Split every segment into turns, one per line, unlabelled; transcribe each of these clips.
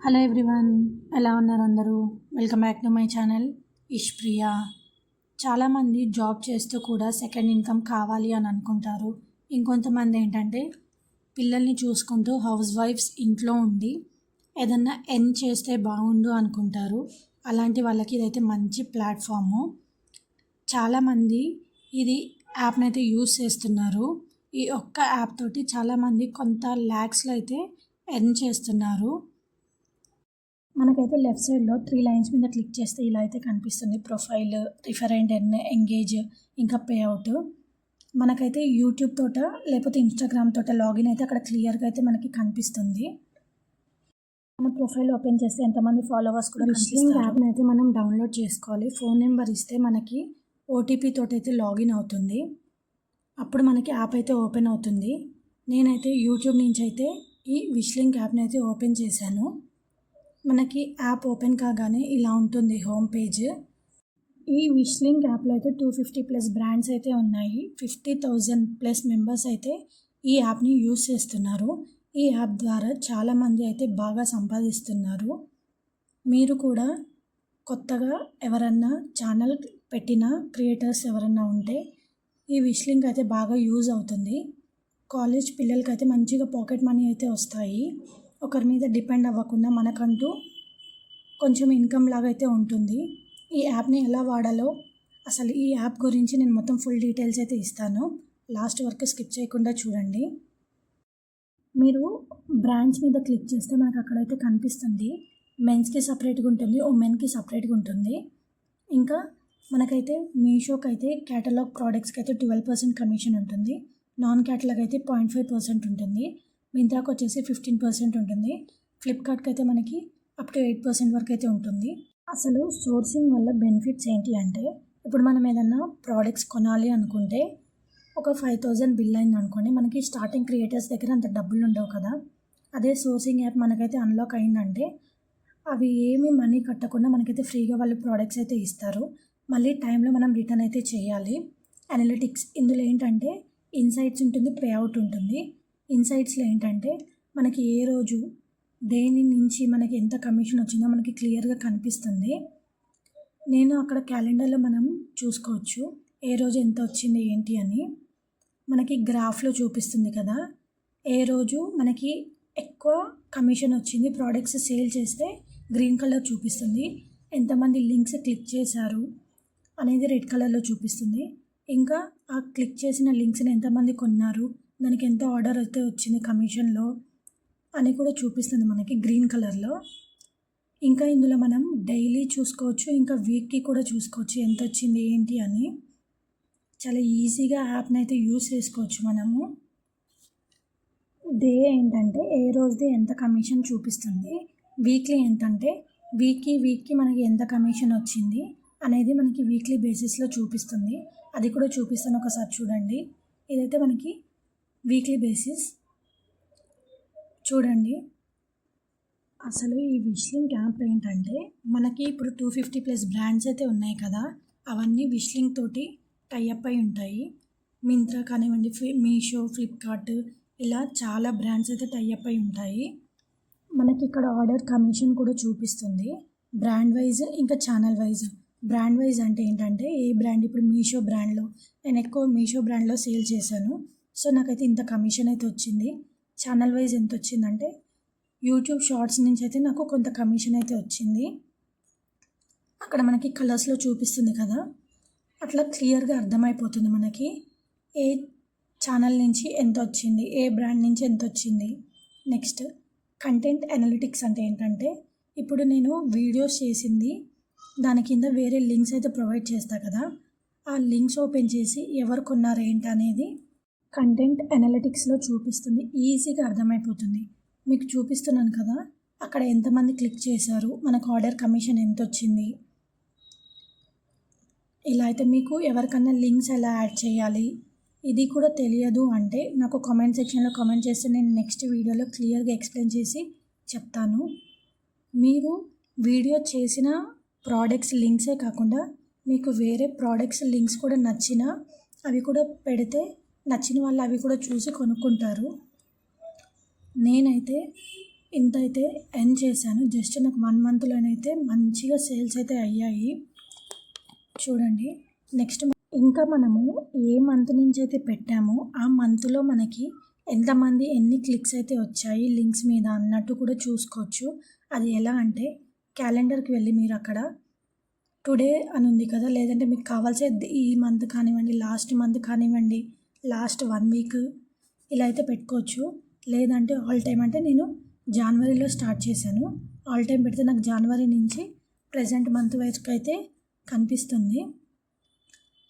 Hello everyone, ఎలా ఉన్నారు అందరూ? Welcome back to my channel Ishpriya. చాలామంది జాబ్ చేస్తూ కూడా సెకండ్ ఇన్కమ్ కావాలి అని అనుకుంటారు. ఇంకొంతమంది ఏంటంటే పిల్లల్ని చూసుకుంటూ హౌస్ వైఫ్స్ ఇంట్లో ఉండి ఏదన్నా ఎర్న్ చేస్తే బాగుండు అనుకుంటారు. అలాంటి వాళ్ళకి ఇదైతే మంచి ప్లాట్ఫాము. చాలామంది ఇది యాప్ని అయితే యూస్ చేస్తున్నారు. ఈ ఒక్క యాప్ తోటి చాలామంది కొంత ల్యాక్స్లో అయితే ఎర్న్ చేస్తున్నారు. మనకైతే లెఫ్ట్ సైడ్లో 3 లైన్స్ మీద క్లిక్ చేస్తే ఇలా అయితే కనిపిస్తుంది. Profile, refer and earn, engage, ఇంకా పే అవుట్. మనకైతే యూట్యూబ్ తోట లేకపోతే ఇన్స్టాగ్రామ్ తోట లాగిన్ అయితే అక్కడ క్లియర్గా అయితే మనకి కనిపిస్తుంది. మన ప్రొఫైల్ ఓపెన్ చేస్తే ఎంతమంది ఫాలోవర్స్ కూడా కనిపిస్తారు. యాప్ని అయితే మనం డౌన్లోడ్ చేసుకోవాలి. ఫోన్ నెంబర్ ఇస్తే మనకి ఓటీపీ తోటి అయితే లాగిన్ అవుతుంది. అప్పుడు మనకి యాప్ అయితే ఓపెన్ అవుతుంది. నేనైతే యూట్యూబ్ నుంచి అయితే ఈ విష్లింక్ యాప్ని అయితే ఓపెన్ చేశాను. మనకి యాప్ ఓపెన్ కాగానే ఇలా ఉంటుంది హోమ్ పేజ్. ఈ విష్లింక్ యాప్లో అయితే 250+ బ్రాండ్స్ అయితే ఉన్నాయి. 50,000+ మెంబర్స్ అయితే ఈ యాప్ని యూస్ చేస్తున్నారు. ఈ యాప్ ద్వారా చాలామంది అయితే బాగా సంపాదిస్తున్నారు. మీరు కూడా కొత్తగా ఎవరన్నా ఛానల్ పెట్టిన క్రియేటర్స్ ఎవరన్నా ఉంటే ఈ విష్లింక్ అయితే బాగా యూజ్ అవుతుంది. కాలేజ్ పిల్లలకైతే మంచిగా పాకెట్ మనీ అయితే వస్తాయి. ఒకరి మీద డిపెండ్ అవ్వకుండా మనకంటూ కొంచెం ఇన్కమ్ లాగా అయితే ఉంటుంది. ఈ యాప్ని ఎలా వాడాలో, అసలు ఈ యాప్ గురించి నేను మొత్తం ఫుల్ డీటెయిల్స్ అయితే ఇస్తాను. లాస్ట్ వరకు స్కిప్ చేయకుండా చూడండి. మీరు బ్రాండ్స్ మీద క్లిక్ చేస్తే మనకు అక్కడైతే కనిపిస్తుంది. మెన్స్కి సపరేట్గా ఉంటుంది, ఉమెన్కి సపరేట్గా ఉంటుంది. ఇంకా మనకైతే మీషోకి అయితే క్యాటలాగ్ ప్రోడక్ట్స్కి అయితే 12% కమిషన్ ఉంటుంది. నాన్ క్యాటలాగ్ అయితే 0.5% ఉంటుంది. మింత్రాకి వచ్చేసి 15% ఉంటుంది. ఫ్లిప్కార్ట్కి అయితే మనకి అప్ టు 8% వరకు అయితే ఉంటుంది. అసలు సోర్సింగ్ వల్ల బెనిఫిట్స్ ఏంటి అంటే, ఇప్పుడు మనం ఏదన్నా ప్రోడక్ట్స్ కొనాలి అనుకుంటే ఒక 5,000 బిల్ అయింది అనుకోండి, మనకి స్టార్టింగ్ క్రియేటర్స్ దగ్గర అంత డబ్బులు ఉండవు కదా. అదే సోర్సింగ్ యాప్ మనకైతే అన్లాక్ అయిందంటే అవి ఏమీ మనీ కట్టకుండా మనకైతే ఫ్రీగా వాళ్ళు ప్రోడక్ట్స్ అయితే ఇస్తారు. మళ్ళీ టైంలో మనం రిటర్న్ అయితే చేయాలి. అనలిటిక్స్ ఇందులో ఏంటంటే ఇన్సైట్స్ ఉంటుంది, పే అవుట్ ఉంటుంది. ఇన్సైట్స్లో ఏంటంటే మనకి ఏ రోజు దేని నుంచి మనకి ఎంత కమిషన్ వచ్చిందో మనకి క్లియర్గా కనిపిస్తుంది. నేను అక్కడ క్యాలెండర్లో మనం చూసుకోవచ్చు ఏ రోజు ఎంత వచ్చింది ఏంటి అని. మనకి గ్రాఫ్లో చూపిస్తుంది కదా, ఏ రోజు మనకి ఎక్కువ కమిషన్ వచ్చింది, ప్రోడక్ట్స్ సేల్ చేస్తే గ్రీన్ కలర్ చూపిస్తుంది, ఎంతమంది లింక్స్ క్లిక్ చేశారు అనేది రెడ్ కలర్లో చూపిస్తుంది. ఇంకా ఆ క్లిక్ చేసిన లింక్స్ని ఎంతమంది కొన్నారు, దానికి ఎంత ఆర్డర్ అయితే వచ్చింది కమిషన్లో అని కూడా చూపిస్తుంది మనకి గ్రీన్ కలర్లో. ఇంకా ఇందులో మనం డైలీ చూసుకోవచ్చు, ఇంకా వీక్కి కూడా చూసుకోవచ్చు ఎంత వచ్చింది ఏంటి అని. చాలా ఈజీగా యాప్ని అయితే యూస్ చేసుకోవచ్చు మనము. డే ఏంటంటే ఏ రోజుది ఎంత కమిషన్ చూపిస్తుంది, వీక్లీ ఏంటంటే వీక్కి మనకి ఎంత కమిషన్ వచ్చింది అనేది మనకి వీక్లీ బేసిస్లో చూపిస్తుంది. అది కూడా చూపిస్తాను, ఒకసారి చూడండి. ఇదైతే మనకి వీక్లీ బేసిస్ చూడండి. అసలు ఈ విష్లింక్ యాప్ ఏంటంటే మనకి ఇప్పుడు 250+ బ్రాండ్స్ అయితే ఉన్నాయి కదా, అవన్నీ విష్లింక్ తోటి టైఅప్ అయి ఉంటాయి. మింత్రా కానివ్వండి, మీషో, ఫ్లిప్కార్ట్, ఇలా చాలా బ్రాండ్స్ అయితే టైఅప్ అయి ఉంటాయి. మనకి ఇక్కడ ఆర్డర్ కమిషన్ కూడా చూపిస్తుంది బ్రాండ్ వైజ్, ఇంకా ఛానల్ వైజ్. బ్రాండ్ వైజ్ అంటే ఏంటంటే ఏ బ్రాండ్, ఇప్పుడు మీషో బ్రాండ్లో నేను ఎక్కువ మీషో బ్రాండ్లో సేల్ చేశాను, సో నాకైతే ఇంత కమిషన్ అయితే వచ్చింది. ఛానల్ వైజ్ ఎంత వచ్చిందంటే యూట్యూబ్ షార్ట్స్ నుంచి అయితే నాకు కొంత కమిషన్ అయితే వచ్చింది. అక్కడ మనకి కలర్స్లో చూపిస్తుంది కదా, అట్లా క్లియర్గా అర్థమైపోతుంది మనకి ఏ ఛానల్ నుంచి ఎంత వచ్చింది, ఏ బ్రాండ్ నుంచి ఎంత వచ్చింది. నెక్స్ట్ కంటెంట్ అనలిటిక్స్ అంటే ఏంటంటే, ఇప్పుడు నేను వీడియోస్ చేసింది దాని కింద వేరే లింక్స్ అయితే ప్రొవైడ్ చేస్తా కదా, ఆ లింక్స్ ఓపెన్ చేసి ఎవరు కొన్నారు ఏంటి అనేది కంటెంట్ అనలిటిక్స్లో చూపిస్తుంది. ఈజీగా అర్థమైపోతుంది. మీకు చూపిస్తున్నాను కదా, అక్కడ ఎంతమంది క్లిక్ చేశారు, మనకు ఆర్డర్ కమిషన్ ఎంత వచ్చింది. ఇలా అయితే మీకు ఎవరికన్నా లింక్స్ ఎలా యాడ్ చేయాలి ఇది కూడా తెలియదు అంటే నాకు కామెంట్ సెక్షన్లో కామెంట్ చేస్తే నేను నెక్స్ట్ వీడియోలో క్లియర్గా ఎక్స్ప్లెయిన్ చేసి చెప్తాను. మీరు వీడియో చేసిన ప్రోడక్ట్స్ లింక్సే కాకుండా మీకు వేరే ప్రోడక్ట్స్ లింక్స్ కూడా నచ్చినా అవి కూడా పెడితే నచ్చిన వాళ్ళు అవి కూడా చూసి కొనుక్కుంటారు. నేనైతే ఇంత అయితే ఎర్న్ చేశాను. జస్ట్ నాకు 1 మంత్‌లోనైతే మంచిగా సేల్స్ అయితే అయ్యాయి. చూడండి. నెక్స్ట్ ఇంకా మనము ఏ మంత్ నుంచి అయితే పెట్టామో ఆ మంత్లో మనకి ఎంతమంది ఎన్ని క్లిక్స్ అయితే వచ్చాయి లింక్స్ మీద అన్నట్టు కూడా చూసుకోవచ్చు. అది ఎలా అంటే క్యాలెండర్కి వెళ్ళి మీరు అక్కడ టుడే అని ఉంది కదా, లేదంటే మీకు కావాల్సిన ఈ మంత్ కానివ్వండి, లాస్ట్ మంత్ కానివ్వండి, లాస్ట్ 1 వీక్ ఇలా అయితే పెట్టుకోవచ్చు. లేదంటే ఆల్ టైమ్ అంటే నేను జనవరిలో స్టార్ట్ చేశాను. ఆల్ టైమ్ పెడితే నాకు జనవరి నుంచి ప్రెజెంట్ మంత్ వరకు అయితే కనిపిస్తుంది.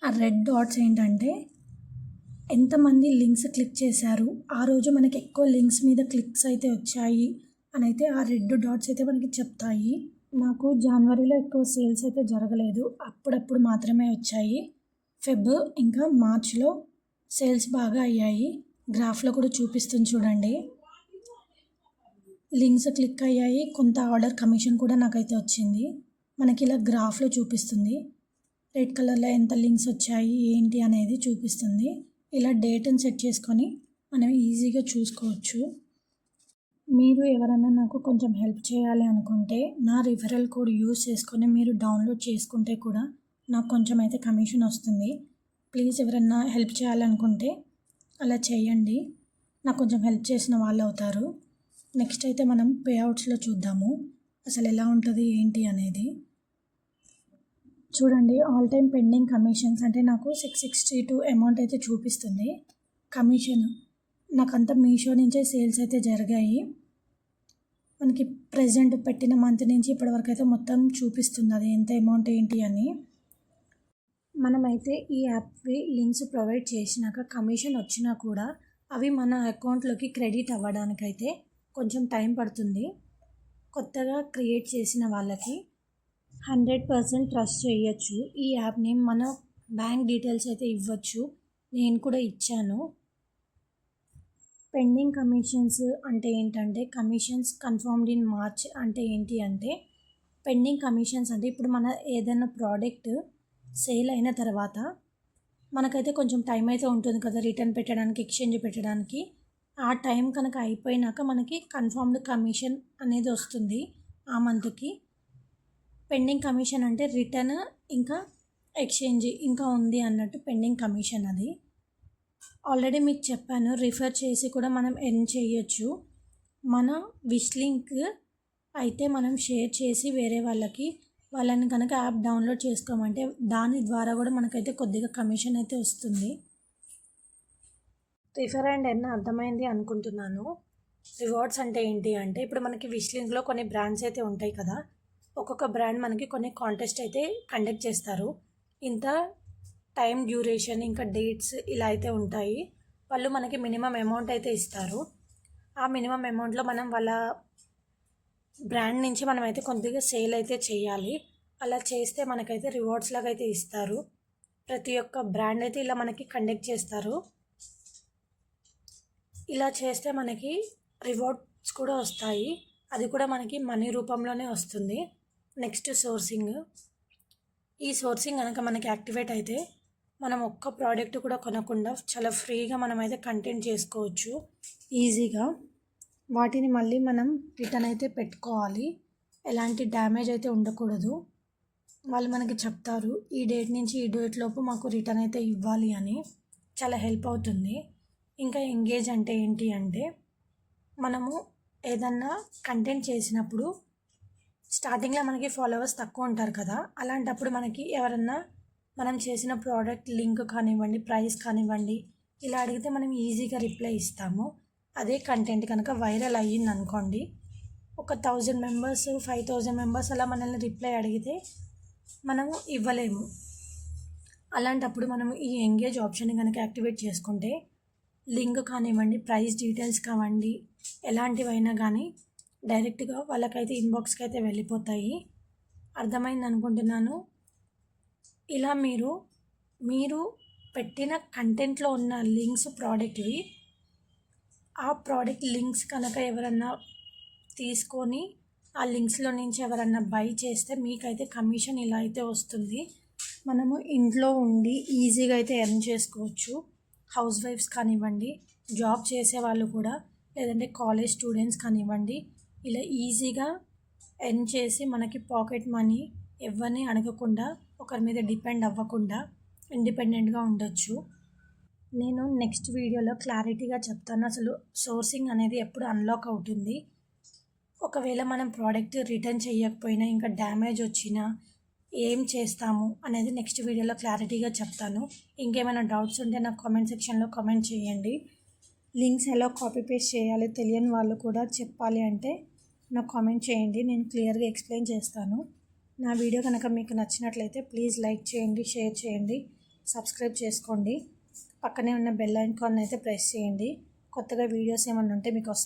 ఆ రెడ్ డాట్స్ ఏంటంటే ఎంతమంది లింక్స్ క్లిక్ చేశారు, ఆ రోజు మనకి ఎక్కువ లింక్స్ మీద క్లిక్స్ అయితే వచ్చాయి అని అయితే ఆ రెడ్ డాట్స్ అయితే మనకి చెప్తాయి. నాకు జనవరిలో ఎక్కువ సేల్స్ అయితే జరగలేదు, అప్పుడప్పుడు మాత్రమే వచ్చాయి. ఫెబ్ ఇంకా మార్చ్లో సేల్స్ బాగా అయ్యాయి. గ్రాఫ్లో కూడా చూపిస్తుంది చూడండి. లింక్స్ క్లిక్ అయ్యాయి, కొంత ఆర్డర్ కమిషన్ కూడా నాకైతే వచ్చింది. మనకి ఇలా గ్రాఫ్లో చూపిస్తుంది. రెడ్ కలర్లో ఎంత లింక్స్ వచ్చాయి ఏంటి అనేది చూపిస్తుంది. ఇలా డేట్ని సెట్ చేసుకొని మనం ఈజీగా చూసుకోవచ్చు. మీరు ఎవరైనా నాకు కొంచెం హెల్ప్ చేయాలి అనుకుంటే నా రిఫరల్ కోడ్ యూజ్ చేసుకొని మీరు డౌన్లోడ్ చేసుకుంటే కూడా నాకు కొంచెం అయితే కమిషన్ వస్తుంది. ప్లీజ్ ఎవరైనా హెల్ప్ చేయాలనుకుంటే అలా చేయండి, నాకు కొంచెం హెల్ప్ చేసిన వాళ్ళు అవుతారు. నెక్స్ట్ అయితే మనం పే అవుట్స్లో చూద్దాము అసలు ఎలా ఉంటుంది ఏంటి అనేది. చూడండి, ఆల్ టైమ్ పెండింగ్ కమిషన్స్ అంటే నాకు 662 అమౌంట్ అయితే చూపిస్తుంది కమిషన్. నాకంతా మీషో నుంచే సేల్స్ అయితే జరిగాయి. మనకి ప్రెజెంట్ పెట్టిన మంత్ నుంచి ఇప్పటివరకు అయితే మొత్తం చూపిస్తుంది అది ఎంత అమౌంట్ ఏంటి అని. మనమైతే ఈ యాప్వి లింక్స్ ప్రొవైడ్ చేసినాక కమిషన్ వచ్చినా కూడా అవి మన అకౌంట్లోకి క్రెడిట్ అవ్వడానికైతే కొంచెం టైం పడుతుంది. కొత్తగా క్రియేట్ చేసిన వాళ్ళకి 100% ట్రస్ట్ చేయొచ్చు ఈ యాప్ని. మన బ్యాంక్ డీటెయిల్స్ అయితే ఇవ్వచ్చు, నేను కూడా ఇచ్చాను. పెండింగ్ కమిషన్స్ అంటే ఏంటంటే కమిషన్స్ కన్ఫర్మ్డ్ ఇన్ మార్చ్ అంటే ఏంటి అంటే పెండింగ్ కమిషన్స్ అంటే ఇప్పుడు మన ఏదైనా ప్రోడక్ట్ సేల్ అయిన తర్వాత మనకైతే కొంచెం టైం అయితే ఉంటుంది కదా రిటర్న్ పెట్టడానికి, ఎక్స్చేంజ్ పెట్టడానికి. ఆ టైం కనుక అయిపోయినాక మనకి కన్ఫర్మ్డ్ కమిషన్ అనేది వస్తుంది ఆ మంత్కి. పెండింగ్ కమిషన్ అంటే రిటర్న్ ఇంకా ఎక్స్చేంజ్ ఇంకా ఉంది అన్నట్టు పెండింగ్ కమిషన్. అది ఆల్రెడీ మీకు చెప్పాను, రిఫర్ చేసి కూడా మనం ఎర్న్ చేయొచ్చు. మన విష్ లింక్ అయితే మనం షేర్ చేసి వేరే వాళ్ళని కనుక యాప్ డౌన్లోడ్ చేసుకోమంటే దాని ద్వారా కూడా మనకైతే కొద్దిగా కమిషన్ అయితే వస్తుంది. రిఫర్ అండ్ ఎర్న్ అర్థమైంది అనుకుంటున్నాను. రివార్డ్స్ అంటే ఏంటి అంటే ఇప్పుడు మనకి విష్ లింక్లో కొన్ని బ్రాండ్స్ అయితే ఉంటాయి కదా, ఒక్కొక్క బ్రాండ్ మనకి కొన్ని కాంటెస్ట్ అయితే కండక్ట్ చేస్తారు. ఇంత టైం డ్యూరేషన్ ఇంకా డేట్స్ ఇలా అయితే ఉంటాయి. వాళ్ళు మనకి మినిమం అమౌంట్ అయితే ఇస్తారు. ఆ మినిమం అమౌంట్లో మనం వాళ్ళ బ్రాండ్ నుంచి మనం అయితే కొద్దిగా సేల్ అయితే చేయాలి. అలా చేస్తే మనకైతే రివార్డ్స్ లాగా అయితే ఇస్తారు. ప్రతి ఒక్క బ్రాండ్ అయితే ఇలా మనకి కండక్ట్ చేస్తారు. ఇలా చేస్తే మనకి రివార్డ్స్ కూడా వస్తాయి, అది కూడా మనకి మనీ రూపంలోనే వస్తుంది. Next sourcing. ఈ సోర్సింగ్ కనుక మనకి యాక్టివేట్ అయితే మనం ఒక్క ప్రోడక్ట్ కూడా కొనకుండా చాలా ఫ్రీగా మనమైతే కంటెంట్ చేసుకోవచ్చు ఈజీగా. వాటిని మళ్ళీ మనం రిటర్న్ అయితే పెట్టుకోవాలి, ఎలాంటి డ్యామేజ్ అయితే ఉండకూడదు. వాళ్ళు మనకి చెప్తారు ఈ డేట్ నుంచి ఈ డేట్ లోపు మాకు రిటర్న్ అయితే ఇవ్వాలి అని. చాలా హెల్ప్ అవుతుంది. ఇంకా ఎంగేజ్ అంటే ఏంటి అంటే మనము ఏదన్నా కంటెంట్ చేసినప్పుడు స్టార్టింగ్లో మనకి ఫాలోవర్స్ తక్కువ ఉంటారు కదా, అలాంటప్పుడు మనకి ఎవరన్నా మనం చేసిన ప్రోడక్ట్ లింక్ కానివ్వండి, ప్రైస్ కానివ్వండి ఇలా అడిగితే మనం ఈజీగా రిప్లై ఇస్తాము. అదే కంటెంట్ కనుక వైరల్ అయ్యింది అనుకోండి, ఒక 1000 మెంబర్స్ 5000 మెంబర్స్ అలా మనల్ని రిప్లై అడిగితే మనము ఇవ్వలేము. అలాంటప్పుడు మనము ఈ ఎంగేజ్ ఆప్షన్ని కనుక యాక్టివేట్ చేసుకుంటే లింక్ కానివ్వండి, ప్రైస్ డీటెయిల్స్ కావండి, ఎలాంటివైనా కానీ డైరెక్ట్గా వాళ్ళకైతే ఇన్బాక్స్కి అయితే వెళ్ళిపోతాయి. అర్థమైంది అనుకుంటున్నాను. ఇలా మీరు పెట్టిన కంటెంట్లో ఉన్న లింక్స్ ప్రోడక్ట్వి, ఆ ప్రోడక్ట్ లింక్స్ కనుక ఎవరన్నా తీసుకొని ఆ లింక్స్లో నుంచి ఎవరన్నా బై చేస్తే మీకైతే కమిషన్ ఇలా అయితే వస్తుంది. మనము ఇంట్లో ఉండి ఈజీగా అయితే ఎర్న్ చేసుకోవచ్చు. హౌస్ వైఫ్స్ కానివ్వండి, జాబ్ చేసే వాళ్ళు కూడా, లేదంటే కాలేజ్ స్టూడెంట్స్ కానివ్వండి, ఇలా ఈజీగా ఎర్న్ చేసి మనకి పాకెట్ మనీ ఎవరిని అడగకుండా ఒకరి మీద డిపెండ్ అవ్వకుండా ఇండిపెండెంట్గా ఉండొచ్చు. నేను నెక్స్ట్ వీడియోలో క్లారిటీగా చెప్తాను అసలు సోర్సింగ్ అనేది ఎప్పుడు అన్లాక్ అవుతుంది, ఒకవేళ మనం ప్రోడక్ట్ రిటర్న్ చేయకపోయినా ఇంకా డ్యామేజ్ వచ్చినా ఏం చేస్తాము అనేది నెక్స్ట్ వీడియోలో క్లారిటీగా చెప్తాను. ఇంకేమైనా డౌట్స్ ఉంటే నాకు కామెంట్ సెక్షన్లో కామెంట్ చేయండి. లింక్స్ ఎలా కాపీ పేస్ట్ చేయాలో తెలియని వాళ్ళు కూడా చెప్పాలి అంటే నాకు కామెంట్ చేయండి, నేను క్లియర్గా ఎక్స్ప్లెయిన్ చేస్తాను. నా వీడియో కనుక మీకు నచ్చినట్లయితే ప్లీజ్ లైక్ చేయండి, షేర్ చేయండి, సబ్స్క్రైబ్ చేసుకోండి. పక్కనే ఉన్న బెల్ ఐకాన్ అయితే ప్రెస్ చేయండి. కొత్తగా వీడియోస్ ఏమైనా ఉంటే మీకు